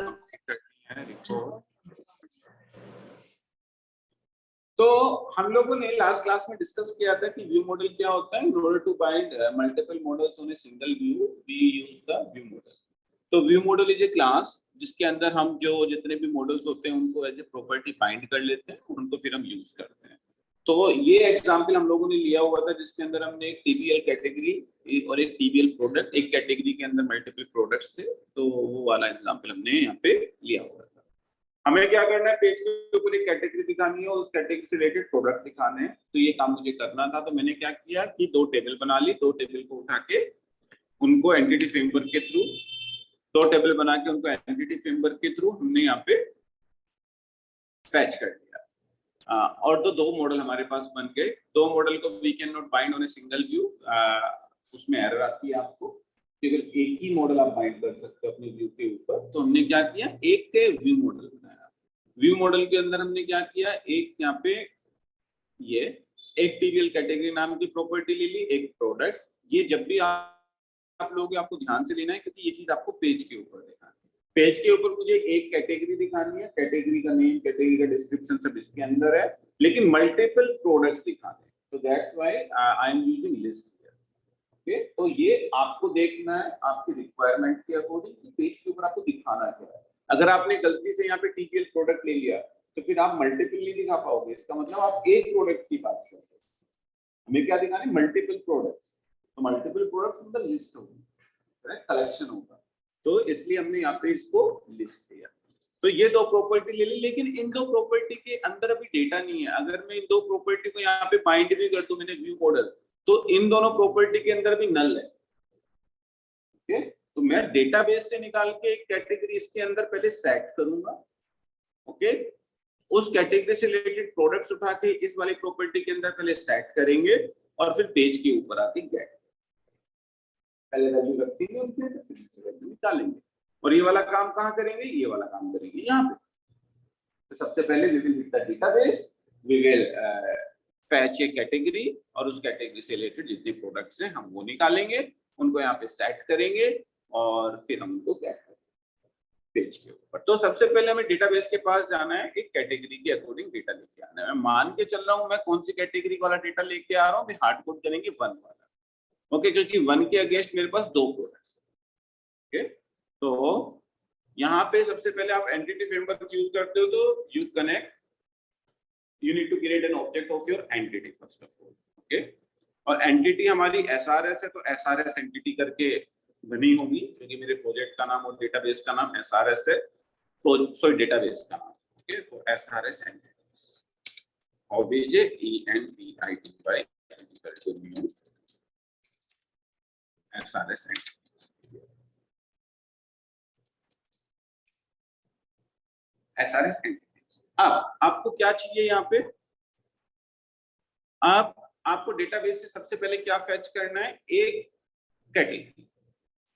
करनी है रिपोर्ट। तो हम लोगों ने लास्ट क्लास में डिस्कस किया था कि व्यू मॉडल क्या होता है। In order to bind multiple models on a single view we use the view model. तो view model is a class जिसके अंदर हम जो जितने भी मॉडल्स होते हैं उनको एज ए प्रॉपर्टी बाइंड कर लेते हैं और उनको फिर हम यूज करते हैं। तो ये एग्जांपल हम लोगों ने लिया हुआ था जिसके अंदर हमने एक टीबीएल कैटेगरी और एक टीबीएल प्रोडक्ट, एक कैटेगरी के अंदर मल्टीपल प्रोडक्ट्स थे, तो वो वाला एग्जांपल हमने यहाँ पे लिया हुआ था। हमें क्या करना है, पेज के ऊपर एक कैटेगरी दिखानी है और उस कैटेगरी से रिलेटेड प्रोडक्ट दिखाने हैं। तो ये काम मुझे करना था, तो मैंने क्या किया कि दो टेबल बना ली। दो टेबल को उठा के उनको एंटिटी फ्रेमवर्क के थ्रू, दो टेबल बना के उनको एंटिटी फ्रेमवर्क के थ्रू हमने यहाँ पे फैच कर दिया। और तो दो मॉडल हमारे पास बन गए। दो मॉडल को we can not bind on a single view, उसमें एरर आती है आपको कि अगर एक ही मॉडल आप बाइंड कर सकते हो अपने व्यू के ऊपर। तो हमने क्या किया, एक व्यू मॉडल बनाया। व्यू मॉडल के अंदर हमने क्या किया, एक यहाँ पे ये एक टीबीएल कैटेगरी नाम की प्रॉपर्टी ले ली, एक प्रोडक्ट्स। ये जब भी आप लोग आपको ध्यान से लेना है क्योंकि ये चीज आपको पेज के ऊपर दिखानी है। पेज के ऊपर मुझे एक कैटेगरी दिखानी है, कैटेगरी का नेम, कैटेगरी का डिस्क्रिप्शन सब इसके अंदर है, लेकिन मल्टीपल प्रोडक्ट्स दिखाने हैं। तो that's why I am using list here. Okay, तो ये आपको देखना है आपकी रिक्वायरमेंट के अकॉर्डिंग कि पेज के ऊपर आपको दिखाना क्या है। अगर आपने गलती से यहाँ पे टीपीएल प्रोडक्ट ले लिया तो फिर आप मल्टीपल नहीं दिखा पाओगे। इसका मतलब आप एक प्रोडक्ट की बात कर रहे हो, हमें क्या दिखाना है, मल्टीपल प्रोडक्ट्स। तो मल्टीपल प्रोडक्ट्स मतलब लिस्ट होगी, कलेक्शन होगा। तो इसलिए हमने यहाँ पे इसको लिस्ट किया। तो ये दो प्रॉपर्टी ले ली, लेकिन इन दो प्रॉपर्टी के अंदर अभी डेटा नहीं है। अगर मैं इन दो प्रॉपर्टी को यहाँ पे बाइंड भी कर दूं मैंने व्यू मॉडल, तो इन दोनों प्रॉपर्टी के अंदर भी नल है। ओके, तो मैं डेटाबेस से निकाल के एक कैटेगरी इसके अंदर पहले सेट करूंगा। ओके, उस कैटेगरी से रिलेटेड प्रोडक्ट्स उठा के इस वाली प्रॉपर्टी के अंदर पहले सेट करेंगे और फिर पेज के ऊपर आके गेट पहले वैल्यू रखेंगे और फिर से वैल्यू निकालेंगे। और ये वाला काम कहाँ करेंगे, ये वाला काम करेंगे यहाँ पे। तो सबसे पहले we will hit the database, we will fetch a category और उस कैटेगरी से रिलेटेड जितने प्रोडक्ट्स हैं हम वो निकालेंगे, उनको यहाँ पे सेट करेंगे और फिर हम उनको गेट करेंगे पेज के ऊपर। तो सबसे पहले हमें डेटाबेस के पास जाना है, एक कैटेगरी के अकॉर्डिंग डेटा लेके आना है। मैं मान के चल रहा हूँ मैं कौन सी कैटेगरी वाला डेटा लेके आ रहा हूँ, हार्ड कोड करेंगे 1 वाला। ओके, क्योंकि 1 के अगेंस्ट मेरे पास दो प्रोडक्ट्स। ओके, तो यहाँ पे सबसे पहले आप एंटिटी फ्रेमवर्क यूज करते हो तो you connect, you need to create an object of your entity first of all. Okay, और एंटिटी हमारी एसआरएस है, तो एसआरएस एंटिटी करके बनी होगी क्योंकि मेरे प्रोजेक्ट का नाम और डेटाबेस का नाम एसआरएस है। सॉरी, डेटाबेस का नाम। ओके, तो SRS entity object ENTITY equal to new SRS entity. SRS entity. अब आपको क्या चाहिए यहाँ पे, आपको डेटाबेस से सबसे पहले क्या फैच करना है, एक कैटेगरी।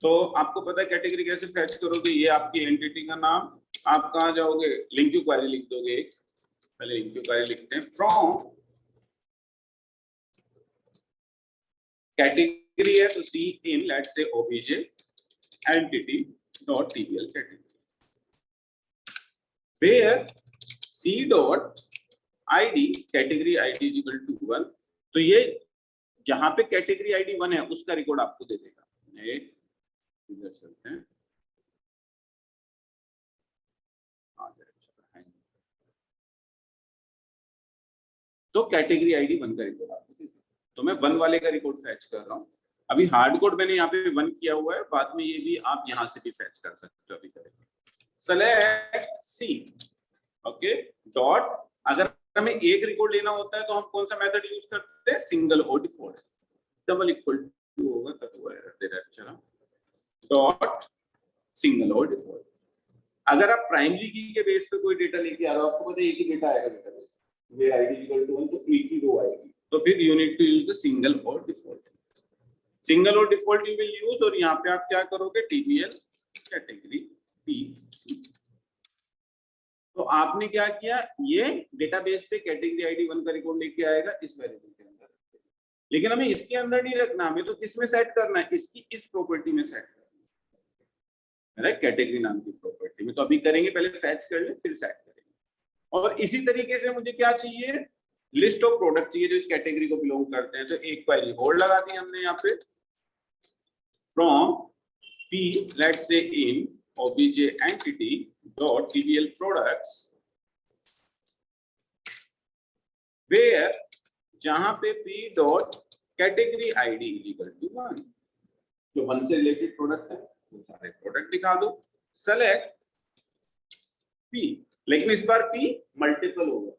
तो आपको पता है कैटेगरी कैसे फैच करोगे, ये आपकी एंटिटी का नाम। आप कहाँ जाओगे, लिंक टू क्वेरी लिख दोगे। पहले लिंक टू क्वेरी लिखते हैं, फ्रॉम कैटेगरी है तो c in let's say obj entity dot tbl category where c dot id category id is equal to 1। तो ये जहां पे कैटेगरी आईडी 1 है उसका रिकॉर्ड आपको दे देगा। एक इधर चलते हैं, तो कैटेगरी आईडी 1 का रिकॉर्ड आपको दे देगा। तो मैं 1 वाले का रिकॉर्ड फैच कर रहा हूँ। अभी हार्ड कोड मैंने यहाँ पे 1 किया हुआ है, बाद में ये भी आप यहाँ से भी फैच कर सकते हो। अभी करेंगे सेलेक्ट सी। ओके, डॉट, अगर हमें एक रिकॉर्ड लेना होता है तो हम कौन सा मेथड यूज करते हैं, सिंगल और डिफॉल्ट। डबल इक्वल टू होगा तब वो एरर दे रहा है। चलो, डॉट सिंगल और डिफॉल्ट। अगर आप प्राइमरी की के बेस पे कोई डेटा लेके आ रहे हो, आपको पता है एक ही डेटा आएगा database, where ID equal to 1, तो एक ही रो आएगी। तो फिर you need to use the single और डिफॉल्ट। सिंगल और डिफॉल्ट यू विल यूज, और यहाँ पे आप क्या करोगे, टीबीएल कैटेगरी पीसी। तो आपने क्या किया, ये डेटाबेस से कैटेगरी आईडी 1 का रिकॉर्ड लेके आएगा इस वेरिएबल के अंदर, लेकिन हमें इसके अंदर नहीं रखना, हमें तो किस में सेट करना है, इसकी इस प्रॉपर्टी में सेट करना है। कैटेगरी नाम की प्रॉपर्टी में। तो अभी करेंगे, पहले फैच कर ले फिर सेट करेंगे। और इसी तरीके से मुझे क्या चाहिए, लिस्ट ऑफ प्रोडक्ट चाहिए जो इस कैटेगरी को बिलोंग करते हैं। तो एक क्वेरी और लगा दी हमने यहाँ पे, from P let's say in obj entity dot tbl products where जहां पे P dot category ID is equal to 1, जो 1 से रिलेटेड प्रोडक्ट है वो सारे प्रोडक्ट दिखा दो। सेलेक्ट P, लेकिन इस बार P मल्टीपल होगा,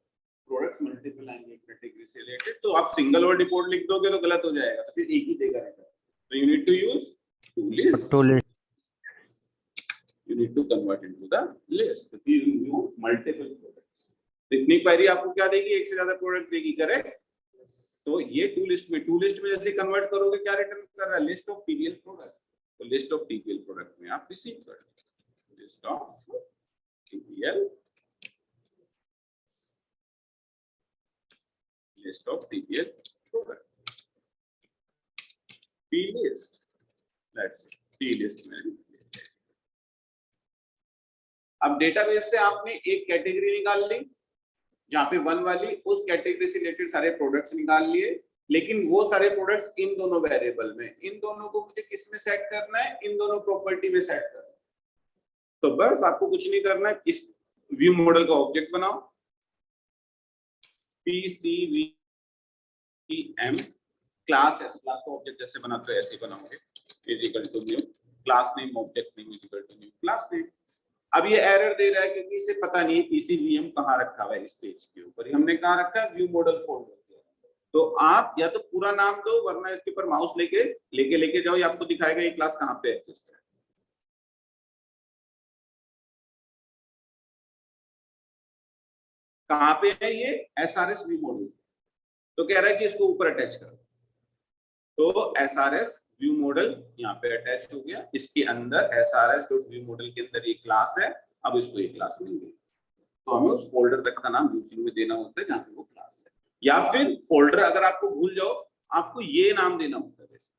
प्रोडक्ट्स मल्टीपल आएंगे कैटेगरी से रिलेटेड। तो आप सिंगल और डिफॉल्ट लिख दोगे तो गलत हो जाएगा, तो फिर एक ही देगा रहेगा। तो you need to use to list, you need to convert into the list to give you multiple products। तो इतनी क्वेरी आपको क्या देगी, एक से ज्यादा प्रोडक्ट देगी, करेक्ट। तो ये टू लिस्ट में जैसे कन्वर्ट करोगे क्या रिटर्न कर रहा है, लिस्ट ऑफ टीबीएल प्रोडक्ट। तो लिस्ट ऑफ टीबीएल प्रोडक्ट में आप रिसीव कर list of TBL, list of TBL product, P list, let's P list में। अब डेटाबेस से आपने एक कैटेगरी निकाल ली जहां पे 1 वाली, उस कैटेगरी से रिलेटेड सारे प्रोडक्ट्स निकाल लिए, लेकिन वो सारे प्रोडक्ट्स इन दोनों वेरिएबल में, इन दोनों को मुझे किस में सेट करना है, इन दोनों प्रॉपर्टी में सेट करना है। तो बस आपको कुछ नहीं करना है, इस व्यू मॉडल का ऑब्जेक्ट बनाओ, PCVM क्लास है, क्लास का ऑब्जेक्ट जैसे बनाते हो ऐसे बनाओगे, is equal to new class name, object name is equal to new class name. अब ये एरर दे रहा है क्योंकि इसे पता नहीं है पीसीवीएम कहाँ रखा हुआ है, इस पेज के ऊपर हमने कहाँ रखा है, व्यू मॉडल फोल्डर। तो आप या तो पूरा नाम दो, वरना इसके ऊपर माउस लेके जाओ, ये आपको दिखाएगा ये क्लास कहाँ पे एग्जिस्ट है। कहाँ पे है ये, एसआरएस व्यू मॉडल। तो कह रहा है कि इसको ऊपर अटैच करो, तो एसआरएस व्यू मॉडल यहाँ पे अटैच हो गया। इसके अंदर srs.view मॉडल के अंदर ये क्लास है, अब इसको ये क्लास मिल गई। तो हमें उस फोल्डर तक का नाम यूजिंग में देना होता है जहाँ पे वो क्लास है, या फिर फोल्डर अगर आपको भूल जाओ आपको ये नाम देना होता है वैसे।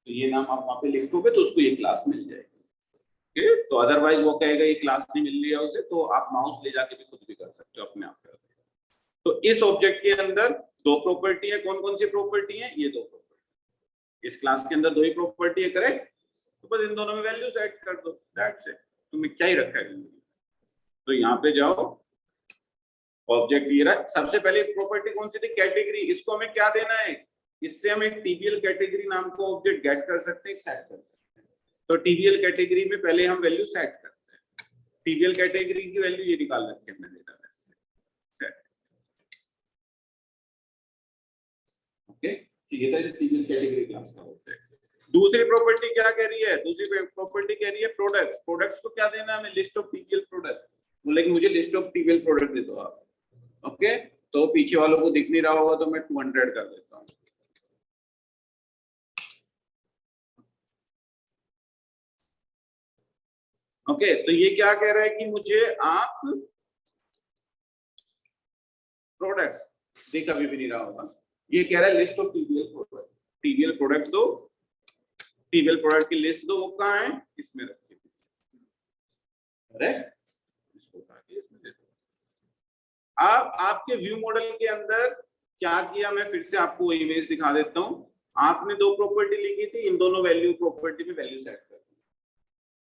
तो ये नाम आप वहां पे लिखोगे तो उसको ये क्लास मिल जाएगी। तो अदरवाइज वो कहेगा ये क्लास नहीं मिल रही है उसे, तो आप माउस ले जाके भी खुद भी कर सकते हो अपने आप। तो इस ऑब्जेक्ट के अंदर दो प्रॉपर्टी है, कौन कौन सी प्रॉपर्टी है, ये दो प्रॉपर्टी। इस क्लास के अंदर दो ही प्रॉपर्टी है, करेक्ट। तो बस इन दोनों में वैल्यू सेट कर दो, दैट्स इट। तुम्हें क्या ही रखा है। तो यहाँ पे जाओ, ऑब्जेक्ट ये रहा। सबसे पहले प्रॉपर्टी कौन सी थी, कैटेगरी। इसको हमें क्या देना है, इससे हम एक टीबीएल कैटेगरी नाम को ऑब्जेक्ट गेट कर सकते हैं, सेट कर सकते हैं। तो टीबीएल कैटेगरी में पहले हम वैल्यू सेट करते हैं। टीबीएल कैटेगरी की वैल्यू ये निकाल रखी है हमने डेटाबेस से। ओके, ये था टीबीएल कैटेगरी क्लास का ऑब्जेक्ट। दूसरी प्रॉपर्टी क्या कह रही है, दूसरी प्रॉपर्टी कह रही है प्रोडक्ट्स। प्रोडक्ट्स को क्या देना है हमें, लिस्ट ऑफ टीबीएल प्रोडक्ट। बोले कि मुझे लिस्ट ऑफ टीबीएल प्रोडक्ट दे दो आप। ओके, तो पीछे वालों को दिख नहीं रहा होगा तो मैं 200 कर देता हूँ। ओके, तो ये क्या कह रहा है कि मुझे आप प्रोडक्ट्स, देख अभी भी नहीं रहा होगा, ये कह रहा है list of TBL product. टीबीएल product दो, टीबीएल प्रोडक्ट की लिस्ट दो, वो कहाँ है, इसमें रखिए। करेक्ट, इसको उठा के इसमें दे दो। अब आपके व्यू मॉडल के अंदर क्या किया, मैं फिर से आपको इमेज दिखा देता हूं। आपने दो प्रॉपर्टी लिखी थी, इन दोनों वैल्यू प्रॉपर्टी में वैल्यू सेट कर दी।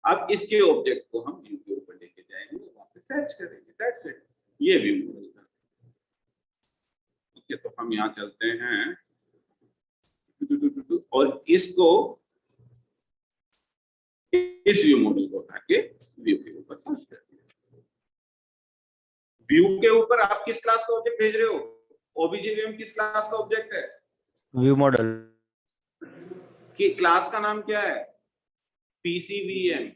अब इसके ऑब्जेक्ट को हम व्यू के ऊपर लेके जाएंगे, वहां पे फैच करेंगे, दैट्स इट। ये व्यू मॉडल था। ओके, तो हम यहाँ चलते हैं और इसको इस व्यू मॉडल को उठा के व्यू के ऊपर पास कर दिया। व्यू के ऊपर आप किस क्लास का ऑब्जेक्ट भेज रहे हो, ओबीजेवीएम किस क्लास का ऑब्जेक्ट है, व्यू मॉडल कि क्लास का नाम क्या है, पीसीवीएम।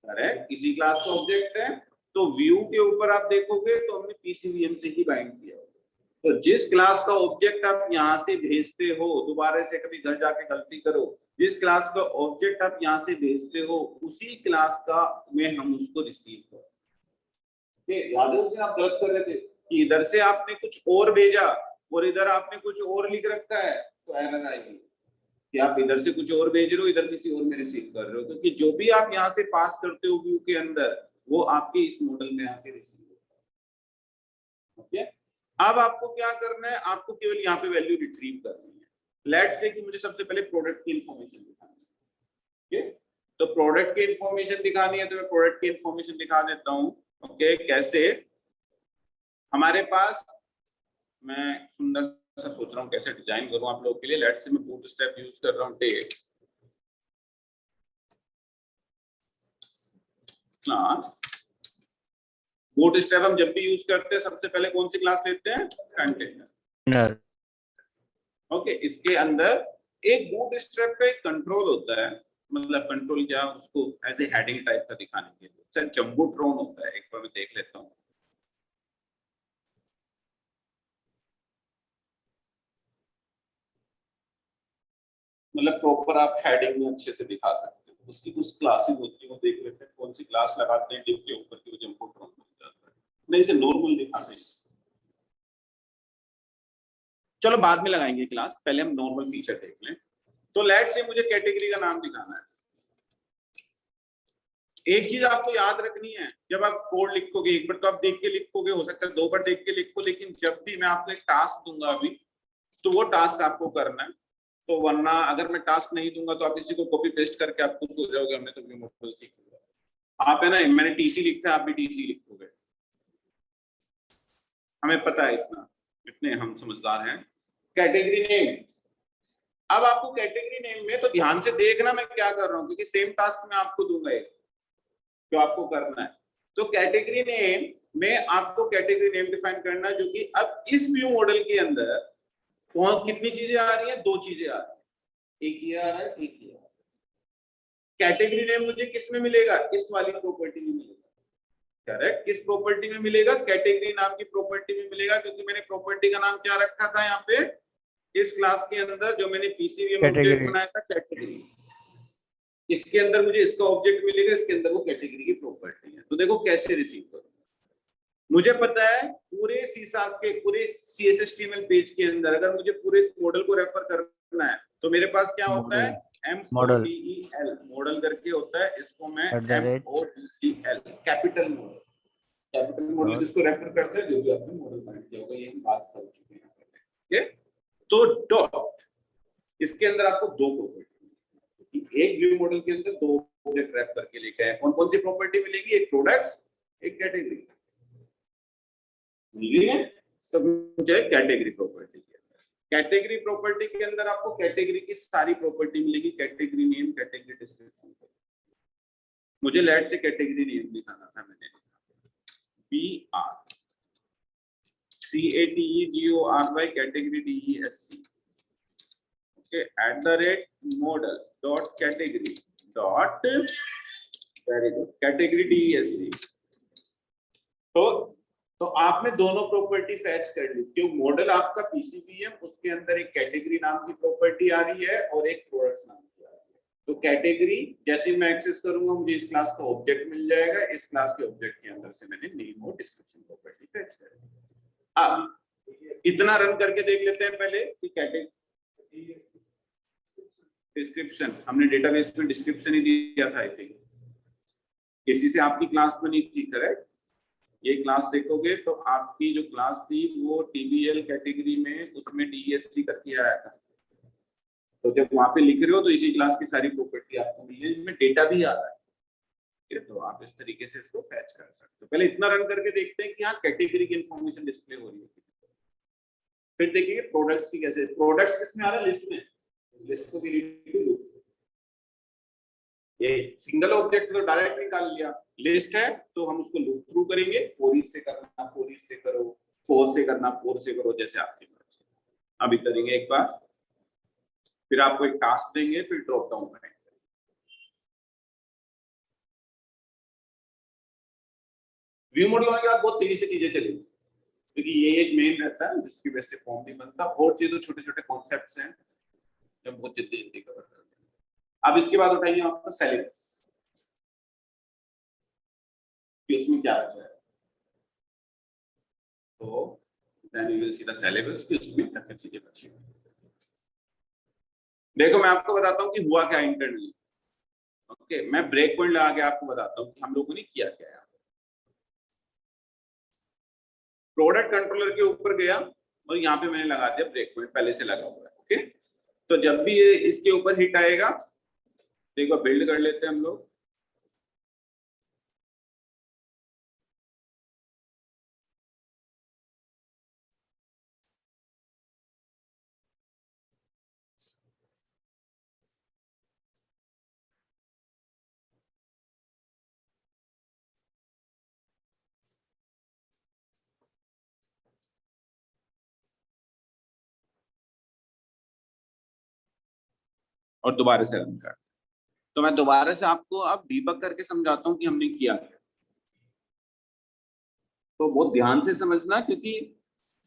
करेक्ट, इसी क्लास का ऑब्जेक्ट है। तो व्यू के ऊपर आप देखोगे तो हमने पीसीवीएम से ही बाइंड किया। तो जिस क्लास का ऑब्जेक्ट आप यहाँ से भेजते हो, दोबारा से कभी घर जाके गलती करो, जिस क्लास का ऑब्जेक्ट आप यहाँ से भेजते हो उसी क्लास का में हम उसको रिसीव करते। याद है उस दिन आप गलत कर रहे थे कि इधर से आपने कुछ और भेजा और इधर आपने कुछ और लिख रखा है, तो एरर आएगी। कि आप इधर से कुछ और भेज रहे हो, इधर किसी और में रिसीव कर रहे हो, क्योंकि जो भी आप यहाँ से पास करते हो व्यू के अंदर वो आपके इस मॉडल में आके रिसीव होता है। ओके, अब आपको क्या करना है, आपको केवल यहाँ पे वैल्यू रिट्रीव करनी है। लेट्स से कि मुझे सबसे पहले प्रोडक्ट की इंफॉर्मेशन दिखानी है। ओके, तो प्रोडक्ट की इंफॉर्मेशन दिखानी है तो मैं प्रोडक्ट की इंफॉर्मेशन दिखा देता हूँ। ओके, कैसे, हमारे पास, मैं सुंदर सा सोच रहा हूँ कैसे डिजाइन करूँ आप लोगों के लिए। लेट्स से मैं बूटस्ट्रैप यूज कर रहा हूँ, टेक क्लास। बूटस्ट्रैप हम जब भी यूज करते हैं सबसे पहले कौन सी क्लास लेते हैं, कंटेनर। ओके, इसके अंदर एक बूटस्ट्रैप का एक कंट्रोल होता है, मतलब कंट्रोल क्या, उसको एज ए हेडिंग टाइप का दिखाने के लिए सर जंबोट्रॉन होता है। एक बार मैं देख लेता हूँ। मतलब प्रॉपर आप हेडिंग में अच्छे से दिखा सकते हो। उसकी कुछ क्लासेस होती है, वो देख लेते हैं कौन सी क्लास लगाते हैं डिव के ऊपर की वो जंबोट्रॉन बन जाता है। नहीं, इसे नॉर्मल दिखाते हैं। चलो बाद में लगाएंगे क्लास, पहले हम नॉर्मल फीचर देख लें। तो लेट से मुझे कैटेगरी का नाम दिखाना है। एक चीज आपको याद रखनी है, जब आप कोड लिखोगे, एक बार तो आप देख के लिखोगे, हो सकता है 2 बार देख के लिखो, लेकिन जब भी मैं आपको एक टास्क दूंगा अभी, तो वो टास्क आपको करना है। तो वरना अगर मैं टास्क नहीं दूंगा तो आप इसी को कॉपी पेस्ट करके आप खुश हो जाओगे, हमने तो व्यू मॉडल सीख लिया। आप है ना, मैंने टीसी लिखा है, आप भी टीसी लिखोगे, हमें पता है इतना, इतने हम समझदार हैं। कैटेगरी नेम, अब आपको कैटेगरी नेम में तो ध्यान से देखना मैं क्या कर रहा हूँ, क्योंकि सेम टास्क मैं आपको दूंगा एक जो आपको करना है। तो कैटेगरी नेम में आपको कैटेगरी नेम डिफाइन करना है, जो कि अब इस व्यू मॉडल के अंदर कौन कितनी चीजें आ रही हैं, 2 चीजें आ रही हैं, एक ये आ रहा है, एक ये आ रहा है। कैटेगरी नेम मुझे किस में मिलेगा, इस वाली प्रॉपर्टी में मिलेगा। करेक्ट, किस प्रॉपर्टी में मिलेगा, कैटेगरी नाम की प्रॉपर्टी में मिलेगा, क्योंकि मैंने प्रॉपर्टी का नाम क्या रखा था यहाँ पे इस क्लास के अंदर, जो मैंने पीसीबीएम ऑब्जेक्ट बनाया था, कैटेगरी। इसके अंदर मुझे इसका ऑब्जेक्ट मिलेगा, इसके अंदर वो कैटेगरी की प्रॉपर्टी है। तो देखो कैसे रिसीव करो, मुझे पता है पूरे सी शार्प के पूरे CSHTML पेज के अंदर अगर मुझे पूरे इस मॉडल को रेफर करना है तो मेरे पास क्या होता है, MODEL मॉडल करके होता है। इसको मैं MODEL capital model, capital model किसको रेफर करते हैं, जो भी आपने मॉडल पढ़ किया होगा, ये हम बात कर चुके हैं पहले। तो डॉट, इसके अंदर आपको 2 प्रॉपर्टी, एक व्यू मॉडल के अंदर 2 ऑब्जेक्ट रैप करके लेके आए। कौन कौन सी प्रॉपर्टी मिलेगी, एक प्रोडक्ट्स, एक कैटेगरी मिली है। तो मुझे कैटेगरी प्रॉपर्टी के अंदर, कैटेगरी प्रॉपर्टी के अंदर आपको कैटेगरी की सारी प्रॉपर्टी मिलेगी, कैटेगरी नेम, कैटेगरी डिस्क्रिप्शन। मुझे लेट से कैटेगरी नेम दिखाना था, मैंने BRCATEGORY category DESC, @model.category dot, very good, category DESC। तो आपने दोनों प्रॉपर्टी फैच कर ली, क्यों, मॉडल आपका पीसीबीएम, उसके अंदर एक कैटेगरी नाम की प्रॉपर्टी आ रही है और एक प्रोडक्ट नाम की आ रही है। तो कैटेगरी जैसे मैं एक्सेस करूंगा मुझे इस क्लास का ऑब्जेक्ट मिल जाएगा, इस क्लास के ऑब्जेक्ट के अंदर से मैंने नेम और डिस्क्रिप्शन प्रॉपर्टी फैच कर ली। अब इतना रन करके देख लेते हैं पहले कि कैटेगरी डिस्क्रिप्शन, हमने डेटाबेस में डिस्क्रिप्शन ही दिया था, आई थिंक इसी से आपकी क्लास बनी थी, करेक्ट। ये क्लास देखोगे तो आपकी जो क्लास थी वो TBL कैटेगरी में, उसमें DESC करके आया था। तो जब वहां पे लिख रहे हो तो इसी क्लास की सारी प्रॉपर्टी आपको मिली है, जिसमें डेटा भी आ रहा है। तो आप इस तरीके से इसको फैच कर सकते हो। पहले इतना रन करके देखते हैं कि हाँ कैटेगरी की इंफॉर्मेशन डिस्प्ले हो रही है। फिर देखिए प्रोडक्ट्स की कैसे, प्रोडक्ट्स किसमें आ रहा है, लिस्ट में, लिस्ट को भी ये सिंगल ऑब्जेक्ट तो डायरेक्ट निकाल लिया, लिस्ट है तो हम उसको लूप थ्रू करेंगे, 4 से करना 4 से करो, 4 से करना 4 से करो, जैसे आपकी मर्जी। अभी करेंगे एक बार, फिर आपको एक टास्क देंगे, फिर ड्रॉप डाउन करेंगे। व्यू मॉडल होने के बाद बहुत तेजी से चीजें चलेंगी, क्योंकि ये एक मेन रहता है जिसकी वजह से फॉर्म नहीं बनता, और चीजें छोटे छोटे कॉन्सेप्ट्स हैं जो बहुत जल्दी जल्दी कवर करते हैं। अब इसके बाद उठाइए आपका सिलेबस, कि उसमें क्या बचा है। तो then you will see the syllabus कि उसमें क्या चीजें बची हैं। देखो मैं आपको बताता हूँ कि हुआ क्या इंटरनली। ओके, मैं ब्रेक पॉइंट लगा के आपको बताता हूँ कि हम लोगों ने किया क्या है। प्रोडक्ट कंट्रोलर के ऊपर गया और यहाँ पे मैंने लगा दिया ब्रेक पॉइंट, पहले से लगा हुआ है। ओके, तो जब भी ये इसके ऊपर हिट आएगा तो एक बार बिल्ड कर लेते हैं हम लोग। और दोबारा से रन कर, तो मैं दोबारा से आपको अब डीबग करके समझाता हूँ कि हमने किया क्या। तो बहुत ध्यान से समझना, क्योंकि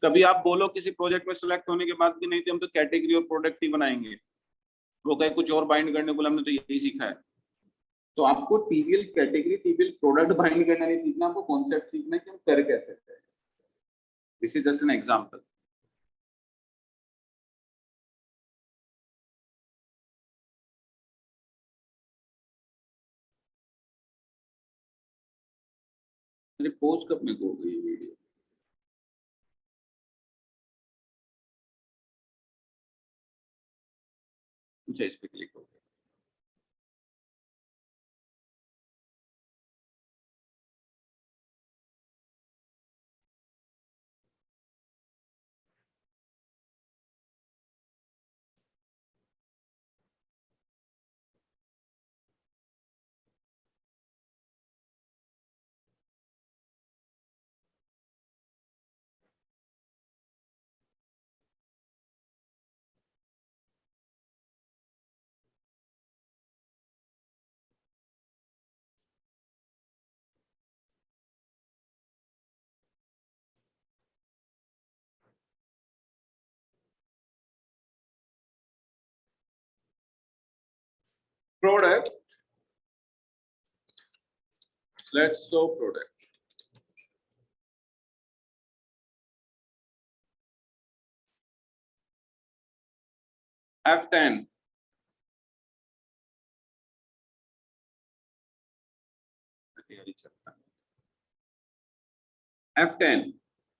कभी आप बोलो किसी प्रोजेक्ट में सिलेक्ट होने के बाद कि नहीं तो हम तो कैटेगरी और प्रोडक्ट ही बनाएंगे, वो कहे कुछ और बाइंड करने को, हमने तो यही सीखा है। तो आपको टीवीएल कैटेगरी, टीवीएल प्रोडक्ट बाइंड करना नहीं सीखना, आपको कॉन्सेप्ट सीखना है कि हम कर कैसे सकते हैं। This is just an example. मेरे पोस्ट कब में हो गई वीडियो? अच्छा, इस पे क्लिक हो गया। Product, let's show product. F10, F10।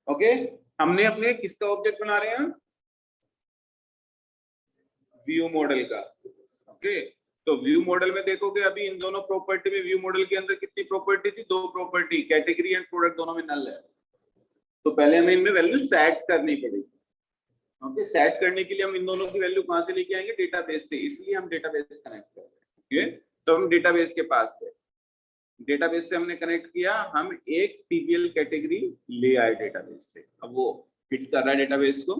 Okay, हमने अपने किसका ऑब्जेक्ट बना रहे हैं? व्यू मॉडल का। ओके, तो व्यू मॉडल में देखोगे अभी इन दोनों प्रॉपर्टी में, व्यू मॉडल के अंदर कितनी प्रॉपर्टी थी? दो प्रॉपर्टी, कैटेगरी एंड प्रोडक्ट दोनों में नल है। तो पहले हमें इनमें वैल्यू सेट करनी पड़ेगी। ओके, सेट करने के लिए हम इन दोनों की वैल्यू कहां से लेके आएंगे? डेटाबेस से, इसलिए हम डेटाबेस कनेक्ट कर रहे हैं। तो हम डेटाबेस के पास गए, डेटाबेस से हमने कनेक्ट किया, हम एक टीबीएल कैटेगरी ले आए डेटाबेस से। अब वो फिट कर रहा है डेटाबेस को।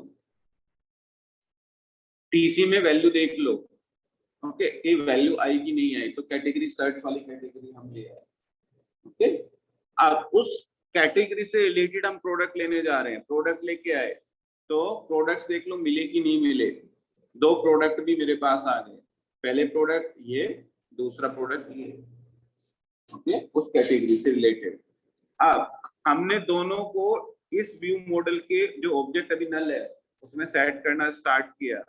टीसी में वैल्यू देख लो, ओके, कि वैल्यू आई कि नहीं आई, तो कैटेगरी सर्च वाली कैटेगरी हम ले आए। ओके, अब उस कैटेगरी से रिलेटेड हम प्रोडक्ट लेने जा रहे हैं, प्रोडक्ट लेके आए, तो प्रोडक्ट्स देख लो मिले कि नहीं मिले। दो प्रोडक्ट भी मेरे पास आ गए, पहले प्रोडक्ट ये, दूसरा प्रोडक्ट ये। ओके, उस कैटेगरी से रिलेटेड। अब हमने दोनों को इस व्यू मॉडल के जो ऑब्जेक्ट अभी नल है उसमें सेट करना स्टार्ट किया।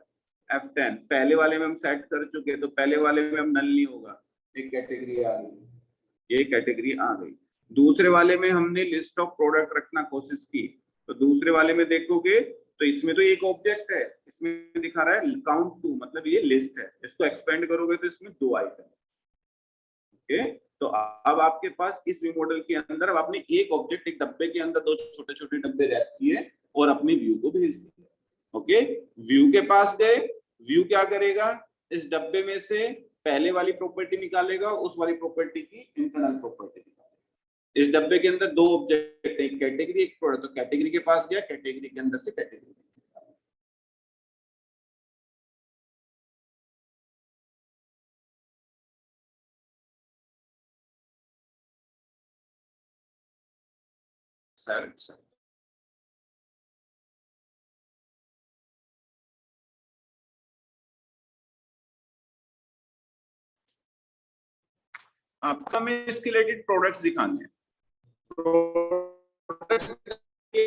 F10 पहले वाले में हम सेट कर चुके, तो पहले वाले में हम नल नहीं होगा, एक कैटेगरी आ गई, ये कैटेगरी आ गई। दूसरे वाले में हमने लिस्ट ऑफ प्रोडक्ट रखना कोशिश की, तो दूसरे वाले में देखोगे तो इसमें तो एक ऑब्जेक्ट है, इसमें दिखा रहा है काउंट 2, मतलब ये लिस्ट है। इसको एक्सपेंड करोगे तो इसमें दो आइटम। ओके, तो अब आपके पास इस व्यू मॉडल के अंदर अब आपने एक ऑब्जेक्ट, एक डब्बे के अंदर दो छोटे छोटे डब्बे रैप किए और अपनी व्यू को भेज दिया। ओके, व्यू के पास गए, व्यू क्या करेगा? इस डब्बे में से पहले वाली प्रॉपर्टी निकालेगा, उस वाली प्रॉपर्टी की इंटरनल प्रॉपर्टी निकालेगा। इस डब्बे के अंदर दो ऑब्जेक्ट, एक कैटेगरी एक प्रोडक्ट, तो कैटेगरी के पास गया, कैटेगरी के अंदर से कैटेगरी। सर आपका में इसके रिलेटेड प्रोडक्ट्स दिखाने हैं।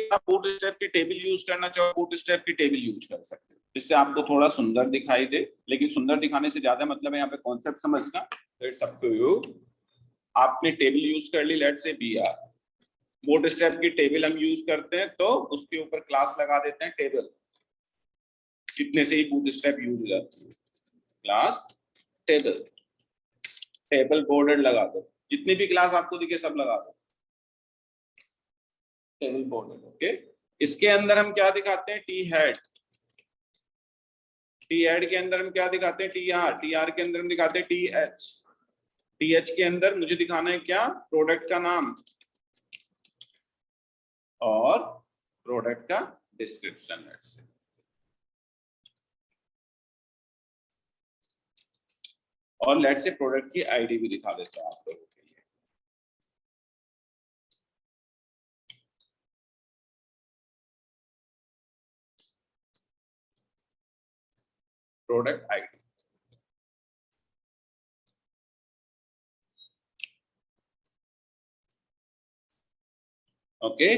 आप बूटस्ट्रैप की टेबल यूज करना चाहो, बूटस्ट्रैप की टेबल यूज कर सकते हो। जिससे आपको थोड़ा सुंदर दिखाई दे, लेकिन सुंदर दिखाने से ज्यादा मतलब है यहाँ पे कॉन्सेप्ट समझना। तो इट्स अप टू यू। आपने टेबल यूज कर ली, लेट्स से BR, बूटस्ट्रैप की टेबल हम यूज करते हैं तो उसके ऊपर क्लास लगा देते हैं टेबल, इतने से ही बूटस्ट्रैप यूज हो जाती है। क्लास टेबल, टेबल बॉर्डर लगा दो, जितनी भी क्लास आपको दिखे सब लगा दो, टेबल बॉर्डर। ओके, इसके अंदर हम क्या दिखाते हैं, टी हेड, टी हेड के अंदर हम क्या दिखाते हैं, TR, TR के अंदर हम दिखाते हैं TH, TH के अंदर मुझे दिखाना है क्या, प्रोडक्ट का नाम और प्रोडक्ट का डिस्क्रिप्शन। लेट्स से और लेट्स से प्रोडक्ट की आईडी भी दिखा देता हूं आप लोगों के लिए। Product ID, okay,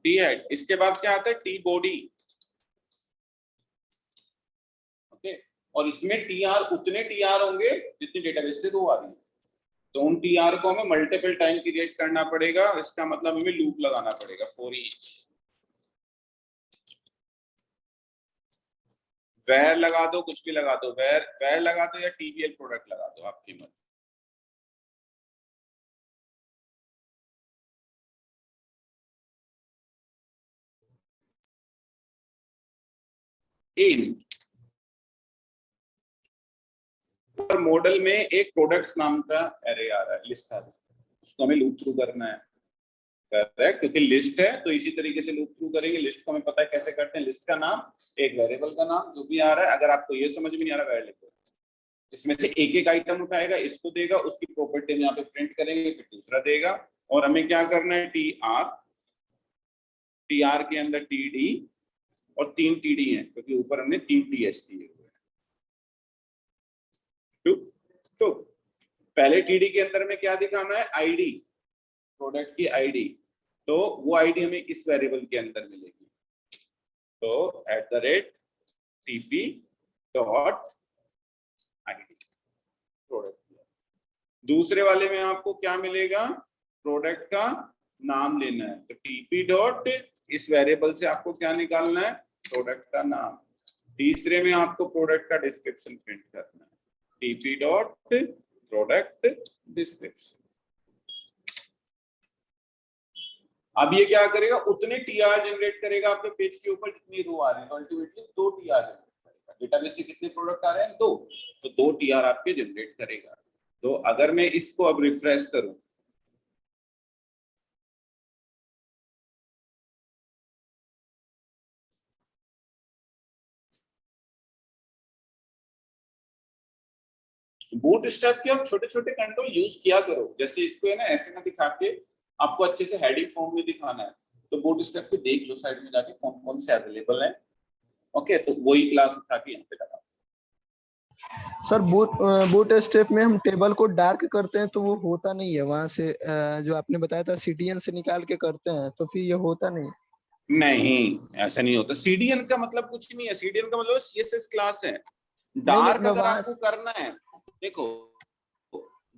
T head. इसके बाद क्या आता है, टी बॉडी, ओके, और इसमें TR उतने TR होंगे जितनी डेटाबेस से रो आ रही है, तो उन TR को हमें मल्टीपल टाइम क्रिएट करना पड़ेगा। इसका मतलब हमें लूप लगाना पड़ेगा फॉर ईच। वेयर लगा दो, कुछ भी लगा दो, वेयर लगा दो या TBL प्रोडक्ट लगा दो, आपकी मर्जी। इन पर मॉडल में एक प्रोडक्ट्स नाम का एरे आ रहा है, लिस्ट आ रहा है, उसको हमें लूप थ्रू करना है। करेक्ट, क्योंकि लिस्ट है तो इसी तरीके से लूप थ्रू करेंगे। लिस्ट को हमें पता है कैसे करते हैं, लिस्ट का नाम, एक वेरिएबल का नाम, जो भी आ रहा है। अगर आपको ये समझ में नहीं आ रहा, वेर लिखो, इसमें से एक एक आइटम उठाएगा, इसको देगा, उसकी प्रॉपर्टी में यहाँ पे प्रिंट करेंगे, फिर दूसरा देगा। और हमें क्या करना है, TR, TR के अंदर TD, और 3 TD है क्योंकि ऊपर हमने 3 TH दिए हुए हैं। तो पहले TD के अंदर में क्या दिखाना है, आईडी, प्रोडक्ट की आईडी, तो वो आईडी हमें इस वेरिएबल के अंदर मिलेगी। तो @TP डॉट आईडी प्रोडक्ट। दूसरे वाले में आपको क्या मिलेगा, प्रोडक्ट का नाम लेना है, तो TP डॉट, इस वेरिएबल से आपको क्या निकालना है, प्रोडक्ट का नाम। तीसरे में आपको प्रोडक्ट का डिस्क्रिप्शन प्रिंट करना है, TP डॉट प्रोडक्ट डिस्क्रिप्शन। अब ये क्या करेगा, उतने TR जनरेट करेगा आपके पेज के ऊपर जितनी रो आ रही है, तो अल्टीमेटली 2 TR जनरेट करेगा। डेटाबेस से कितने प्रोडक्ट आ रहे हैं, 2, तो 2 TR आपके जनरेट करेगा। तो अगर मैं इसको अब रिफ्रेश करूं, बूटस्ट्रैप के आप छोटे छोटे कंट्रोल यूज किया करो। जैसे इसको है ना ऐसे ना दिखा के आपको अच्छे से हेडिंग फॉर्म में दिखाना है, तो बूटस्ट्रैप पे देख लो साइड में जाके कौन कौन से अवेलेबल है। ओके, तो वही क्लास उठा के यहाँ पे लगा। सर बूट स्ट्रैप में हम टेबल को डार्क करते हैं तो वो होता नहीं है वहां से, जो आपने बताया था CDN से निकाल के करते हैं तो फिर ये होता नहीं। नहीं, ऐसा नहीं होता। CDN का मतलब कुछ नहीं है, CDN का मतलब CSS क्लास है। नहीं डार्क मैं अगर वहां आपको करना है, देखो,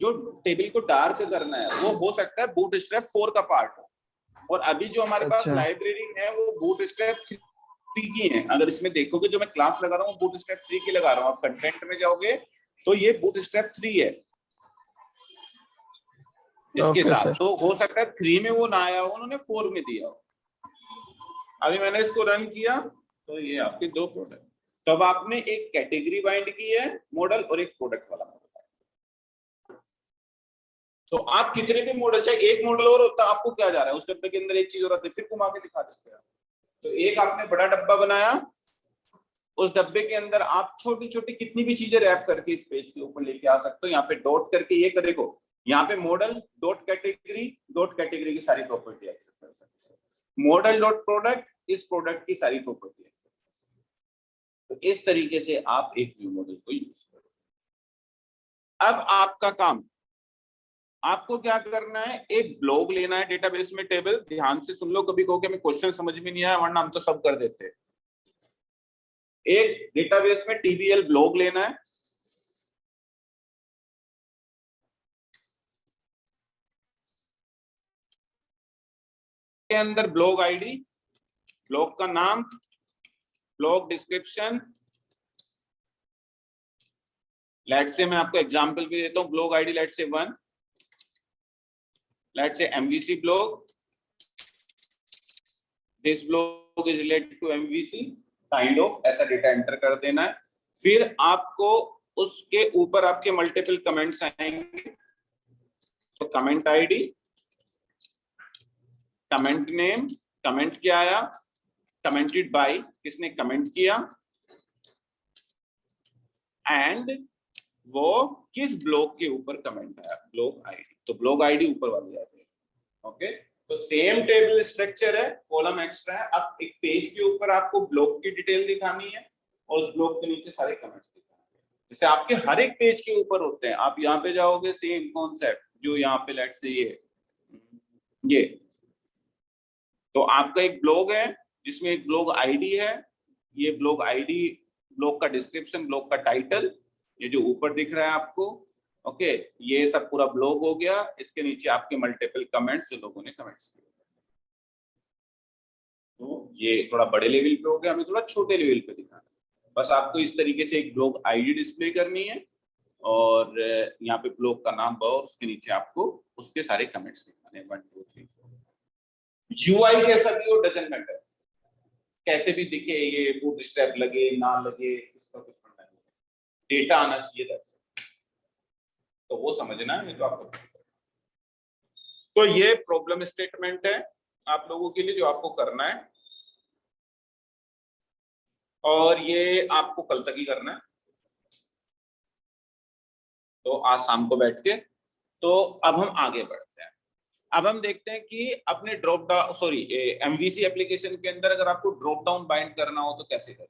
जो टेबल को डार्क करना है वो हो सकता है बूटस्ट्रैप 4 का पार्ट हो, और अभी जो हमारे पास अच्छा लाइब्रेरी है वो बूटस्ट्रैप 3 की है। अगर इसमें देखोगे जो मैं क्लास लगा रहा हूँ बूटस्ट्रैप 3 की लगा रहा हूँ, आप कंटेंट में जाओगे तो ये बूटस्ट्रैप 3 है इसके ओके साथ। सर। तो हो सकता है 3 में वो ना आया हो, उन्होंने 4 में दिया हो। अभी मैंने इसको रन किया तो ये आपके 2 प्रोडक्ट। तो अब आपने एक कैटेगरी बाइंड की है मॉडल, और एक प्रोडक्ट वाला मॉडल। तो आप कितने भी मॉडल, चाहे एक मॉडल और होता, आपको क्या जा रहा है, उस डब्बे के अंदर एक चीज और आती है, फिर घुमा के दिखा देते हैं। तो एक आपने बड़ा डब्बा बनाया, उस डब्बे के अंदर आप छोटी छोटी कितनी भी चीजें रैप करके इस पेज के ऊपर लेके आ सकते हो। यहाँ पे डॉट करके ये देखो, यहाँ पे मॉडल डॉट कैटेगरी की सारी प्रॉपर्टी एक्सेस कर सकते हो। मॉडल डॉट प्रोडक्ट, इस प्रोडक्ट की सारी प्रॉपर्टी एक्सेस। तो इस तरीके से आप एक व्यू मॉडल को यूज करो। अब आपका काम, आपको क्या करना है, एक ब्लॉग लेना है डेटाबेस में टेबल। ध्यान से सुन लो, कभी कहो कि हमें क्वेश्चन समझ में नहीं आया, वरना हम तो सब कर देते हैं। एक डेटाबेस में TBL ब्लॉग लेना है, के अंदर ब्लॉग आईडी, ब्लॉग का नाम, ब्लॉग डिस्क्रिप्शन, लेट से मैं आपको एग्जांपल भी देता हूं, ब्लॉग आईडी लेट से 1, let say MVC blog, this blog is related to MVC kind of, ऐसा डेटा एंटर कर देना है। फिर आपको उसके ऊपर आपके मल्टीपल कमेंट्स आएंगे, तो comment ID, comment name, comment क्या आया, कमेंटेड बाय, किसने कमेंट किया, एंड वो किस ब्लॉग के ऊपर कमेंट आया, ब्लॉग आईडी, तो ब्लॉग आईडी ऊपर वाली आ जाएगी। ओके, तो सेम टेबल स्ट्रक्चर है, कॉलम एक्स्ट्रा है। अब एक पेज के ऊपर आपको ब्लॉग की डिटेल दिखानी है और उस ब्लॉग के नीचे सारे कमेंट्स दिखाने हैं, जैसे आपके हर एक पेज के ऊपर होते हैं। आप यहाँ पे जाओगे, सेम कॉन्सेप्ट जो यहाँ पे लेट से ये तो आपका एक ब्लॉग है जिसमें एक ब्लॉग आईडी है, ये ब्लॉग आईडी, ब्लॉग का डिस्क्रिप्शन, ब्लॉग का टाइटल, ये जो ऊपर दिख रहा है आपको। ओके, ये सब पूरा ब्लॉग हो गया, इसके नीचे आपके मल्टीपल कमेंट्स जो लोगों ने कमेंट्स किए। तो ये थोड़ा बड़े लेवल पे हो गया, हमें थोड़ा छोटे लेवल पे दिखाना है। बस आपको इस तरीके से एक ब्लॉग आईडी डिस्प्ले करनी है और यहाँ पे ब्लॉग का नाम और उसके नीचे आपको उसके सारे कमेंट्स दिखाने हैं, 1 2 3 4। यूआई कैसा भी हो डजंट मैटर, कैसे भी दिखे, ये बूट स्ट्रैप लगे ना लगे, इसका कुछ फर्क नहीं, डेटा आना चाहिए दरअसल, तो वो समझना है, तो आपको। तो ये प्रॉब्लम स्टेटमेंट है आप लोगों के लिए जो आपको करना है, और ये आपको कल तक ही करना है, तो आज शाम को बैठ के। तो अब हम आगे बढ़ते हैं। अब हम देखते हैं कि अपने drop down, sorry, MVC application के अंदर अगर आपको ड्रॉप डाउन बाइंड करना हो तो कैसे करें।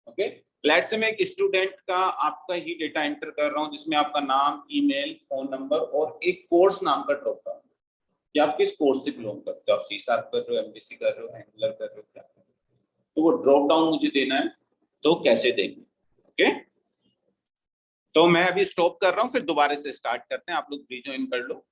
ओके, लेट्स से मैं एक स्टूडेंट का आपका ही डेटा एंटर कर रहा हूं, जिसमें आपका नाम, ईमेल, फोन नंबर और एक कोर्स नाम का ड्रॉप डाउन, कि आप किस कोर्स से बिलोंग करते हो, आप C# कर रहे हो, MVC कर रहे हो, एंगुलर कर रहे हो, क्या कर रहे हो, तो वो ड्रॉप डाउन मुझे देना है, तो कैसे देंगे। ओके, तो मैं अभी स्टॉप कर रहा हूं, फिर दोबारा से स्टार्ट करते हैं, आप लोग रीजॉइन कर लो।